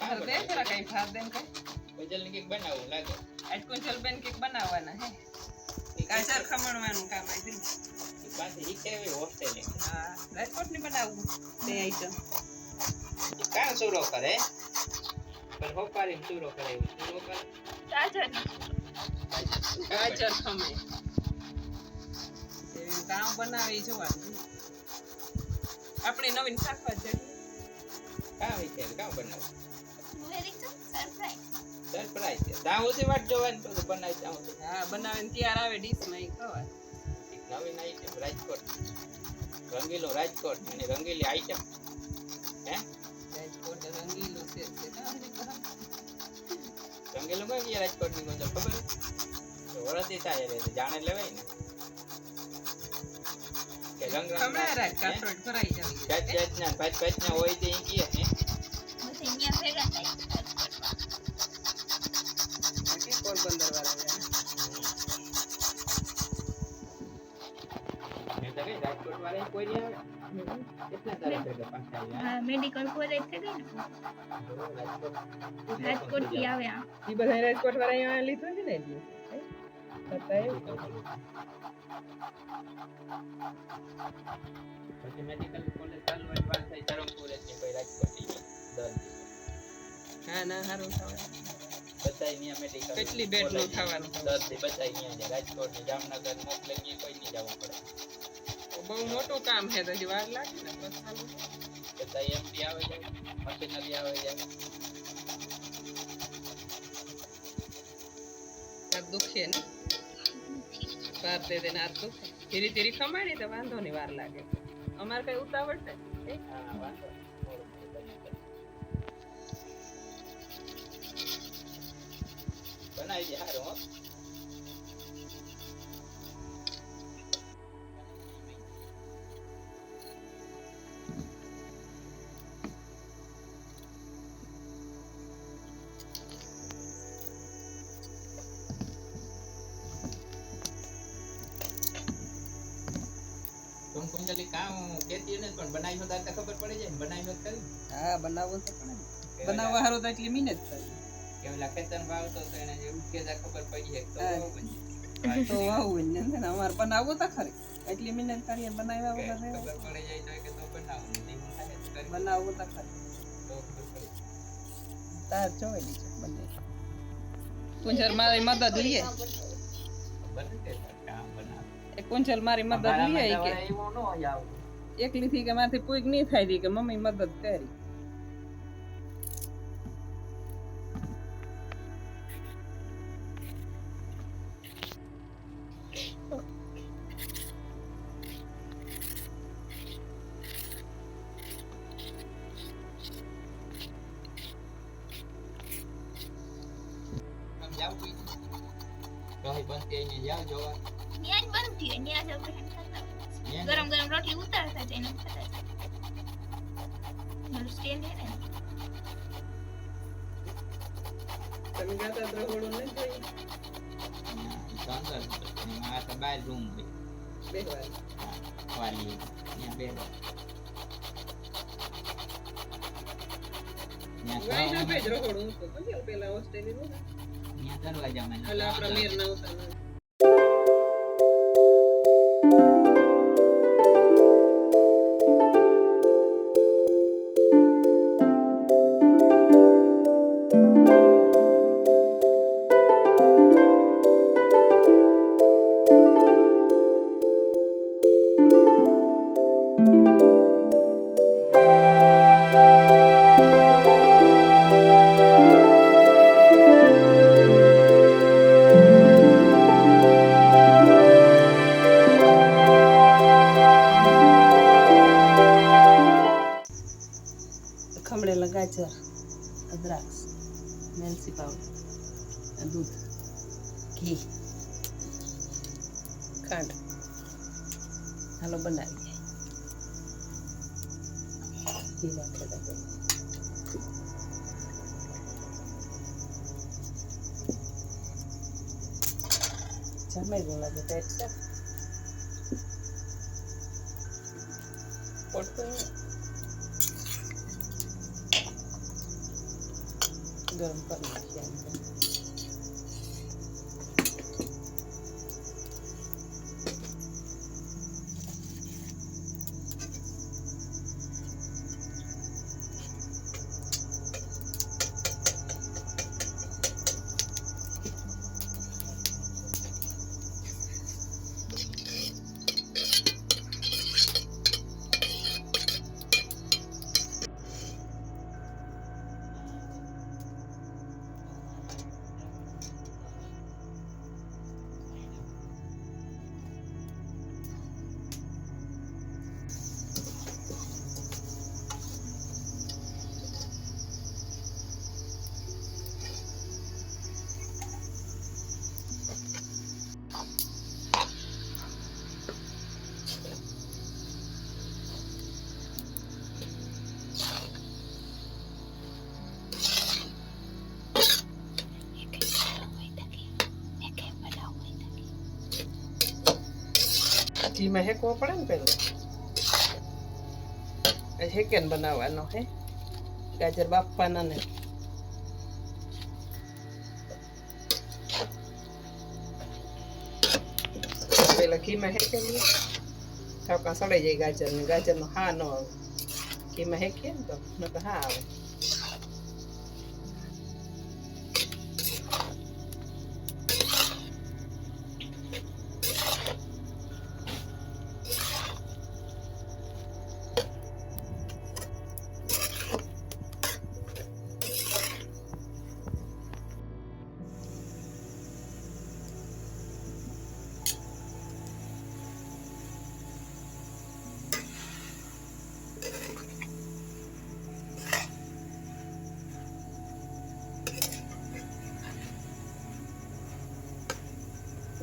દે જરા કઈ ભાત દે કઈ કોજલ ની કેક બનાવવું લાગે આજ કોંચલ બેન કેક બનાવવાના હે ગાજર ખમણવાનું કામ આવી ઈ પાછી શીખેવી હોસ્ટેલે હા રાજકોટ ની બનાવવું તે આઈટમ કાં સુરો કરે પણ હોપારી સુરો કરે સુરો કરે ગાજર ખમણ એ કામ બનાવી જોવાનું આપણે નવીન શાકભાજી કાં વિચાર કાં બનાવું સરપ્રાઈઝ છે ત્યાં સુધી વાટ જોવાની તો બનાવી ત્યાં સુધી હા બનાવીને તૈયાર આવે ડીશમાં એ ખવાય નવીન આઈટમ રાજકોટ રંગીલો રાજકોટ અને રંગીલી આઈટમ હે રાજકોટ રંગીલું છે રંગીલું કઈ ગયા રાજકોટ ની કોઈ ખબર તો વરસી થાય રે જાણે લેવાય ને કે રંગ ખમણા રાખ કાસરોટ ભરાઈ જવી જાત જાતના ભાત ભાતના હોય તે ઈ કહે ને પછી અહીંયા ભેગા થાય કે પોરબંદર વાળા મેં તો કઈ રાજકોટ વાળા કોઈ નહીં આવે કેટલા તારા ભેગા પાછા આવ્યા હા મેડિકલ કોલેજ છે ને રાજકોટ થી આવે આ ઈ બધા રાજકોટ વાળા અહીંયા લીધું છે ને એટલે પછી મેડિકલ કોલેજ ચાલુ હોય પાસ થઈ ધરમપુર છે કોઈ રાજકોટ ની દર હા ના હારું થવાનું બધાય ન્યા મેડિકલ કેટલી બેડ નું થવાનું 10 થી બધાય ન્યા જાય રાજકોટ ની જામનગર મોકલે ની કોઈ નહીં જવું પડે બહુ મોટું કામ છે તો વાર લાગે ને બસ ચાલુ બધાય એમડી આવે જાય મશીનરી આવે જાય આ દુખે ને વાર દે દેને આ દુખે ધીરે ધીરે ખમાડી તો વાંધો નહીં વાર લાગે અમારે કઈ ઉતાવળ છે હા વાંધો બનાવી દે હારું હો तुम कुंजली काम कहती है ना पण बनाई हो दाता खबर पड़ी जाए बनाई हो कर હા બનાવવું તો પડે ને બનાવવા હારું તો એટલી મહેનત થાય કેવલા ખેતર વાવ તો એને જે ઉકે જા ખબર પડી છે તો વાવું ને અમાર બનાવવું તો ખરી એટલી મહેનત કરીએ બનાવ્યા વગર ખબર પડી જાય તો કે તો બનાવો નહીં થાય કરી બનાવવું તો ખરી તો ખબર પડી તાર જોઈ છે બને કુંજર મારી મદદ લઈએ બને તે કામ બનાવ એ કુંજલ મારી મદદ લઈએ કે એવો નો આવ એકલી થી કે મારથી પૂગ નહીં થાય દી કે મમ્મી મદદ કરી हम जाओ कोई कहीं बनते ही नहीं जाओ जोवा ન્યા જ બનતી હોય ન્યા જ આપણે ખાતા ન્યા જ? ગરમ ગરમ રોટલી ઉતારતા જઈને ખાતા મારું સ્ટેન્ડ હે ને તમે ગાતા તો હોળું નહીં જોઈ સંદર ની માં તો બાર રૂમ હોય બેહવા વાલી ત્યાં બેરો વાઈ ના ભેજ રોડું તો કદી પેલા ઓસ્ટ્રેલિયા નું ત્યાં દરવાજામાં એટલે આપણા મેર ના ઉતાર ખમણેલા ગાજર દ્રાક્ષ મેલસી પાવડર દૂધ ઘી ખાંડ હાલો બનાવી ઘી નાખે જમાઈ ગયું લાગે પેટ છે પડતું ગરમ કરી નાખીએ આમ તો. ઘીમાં હેકવો પડે ને પેલો હેકેન બનાવવાનો હે ગાજર બાફવાના ને પેલા ઘીમાં હેકેલી ઠાકા સડાઈ જાય ગાજર ને ગાજરનો હા ન આવે ઘીમાં હેકીએ ને તો નકર હા આવે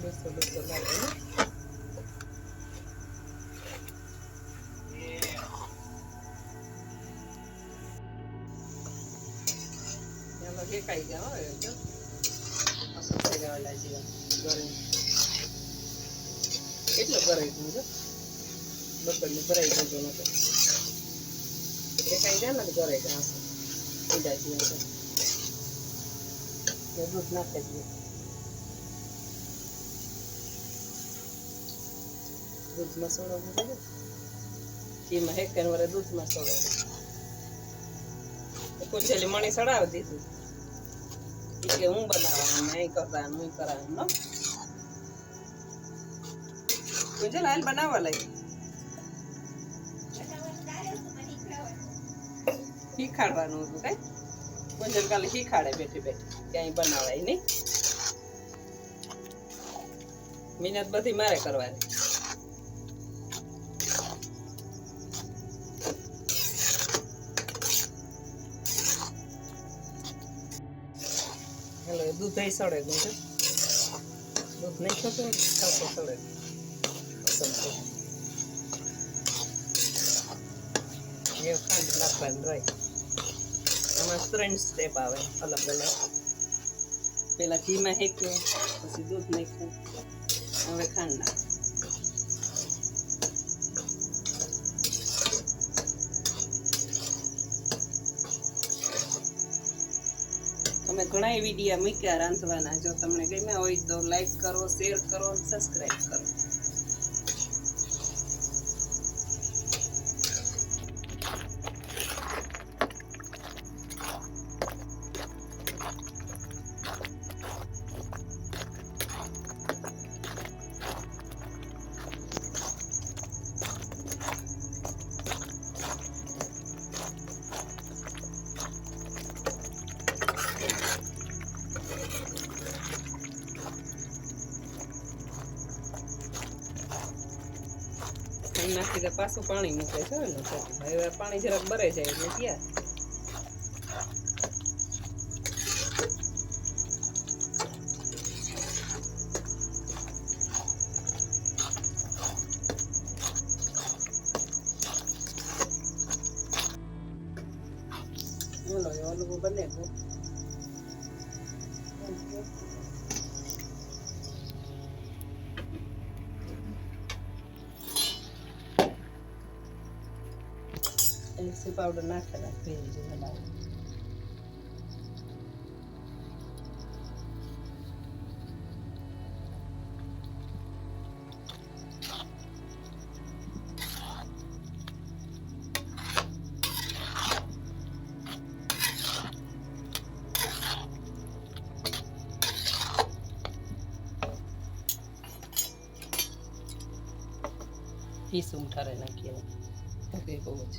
બસો લાગે ને હેકાઈ ગયા હોય તો અસર થઈ જવા લાગી ઘરે કેટલો ભરાઈ ગયું છે બકડને ભરાઈ ગયો નતો હેકાઈ જાય ને ઘરે ગયા સીધા છીએ દૂધ નાખી દઈએ દૂધમાં સોડવું પડે ઘીમાં હેકેન વરે દૂધમાં સોડવું કુંજેલી મણી સડાવી દીધું કે હું બનાવવાનું નહીં કરવાનું હું કરવાનું નો કુંજલ હાલ બનાવવા લાગી શીખાડવાનું હતું કઈ કુંજલ કાલે શીખાડે બેઠી બેઠી ક્યાંય બનાવાય નહીં મહેનત બધી મારે કરવાની દૂધ અહીં સડે દૂધ દૂધ નહીં થતું ને ખાસો સડે એ ખાંડ નાખવાની રહી આમાં 3 સ્ટેપ આવે અલગ અલગ પેલા ઘીમાં હેક્યું પછી દૂધ નાખ્યું હવે ખાંડ નાખ તમે ઘણા વિડીયો મૂક્યા રાંધવાના જો તમને ગમ્યા હોય તો લાઈક કરો શેર કરો અને સબસ્ક્રાઇબ કરો નાખી દે પાછું પાણી મૂકે છે ને હવે પાણી જરાક ભરાઈ જાય એટલે ત્યાં ઓલું બને એલચી પાવડર નાખેલા ભેજ બનાવ ઘી સુંઠારે નાખીએ ઓકે બહુ જ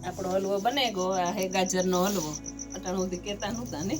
આપણો હલવો બને ગયો આ હે ગાજરનો હલવો અટાણ સુધી કેતા નહોતા ને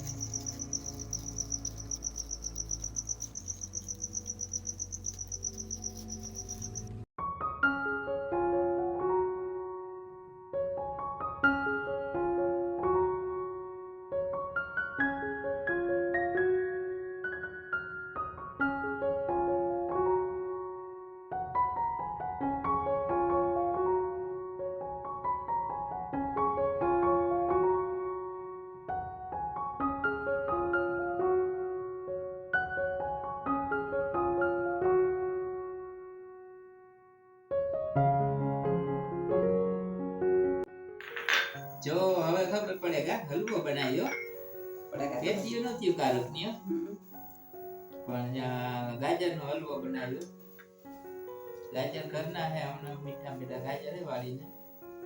જો હવે ખબર પડે કે હલવો બનાવ્યો કેપ્યું નથી કારુકની હો. પણ ગાજરનો હલવો બનાવ્યો ગાજર ઘરના હે હમણાં મીઠા મીઠા ગાજર હે વાળીને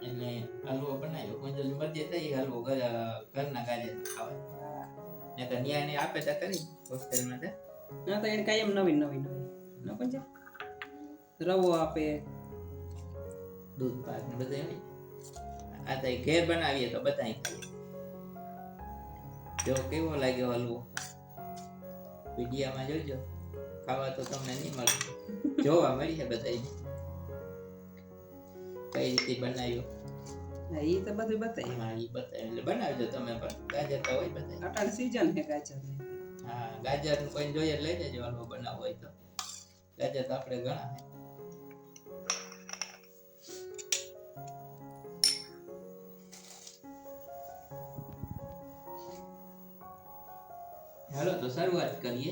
એટલે હલવો બનાવ્યો કોઈ મધ્ય થઈ હલવો ઘરના ગાજર ખાવાય ને તો ન્યાય ને આપે તો કરી હોસ્ટેલમાં તો ના તો એને કાયમ નવીન નવીન હોય ન પણ રવો આપે દૂધ પાક ને બધું એમ આ તો ઘેર બનાવીએ તો બધા ખાઈએ જો કેવો લાગ્યો હલવો વિડીયામાં જોજો ખાવા તો તમને નહીં મળે જોવા મળીએ બધા કઈ રીતે બનાવ્યો હા એ તો બધું બતાય હા એ બતાવે એટલે બનાવજો તમે પણ ગાજર તો હોય બતાય અટાણ સીઝન હે ગાજર હા ગાજર કોઈ જોઈએ લઈ જજો હલવો બનાવવો હોય તો ગાજર તો આપણે ઘણા હે હાલો તો શરૂઆત કરીએ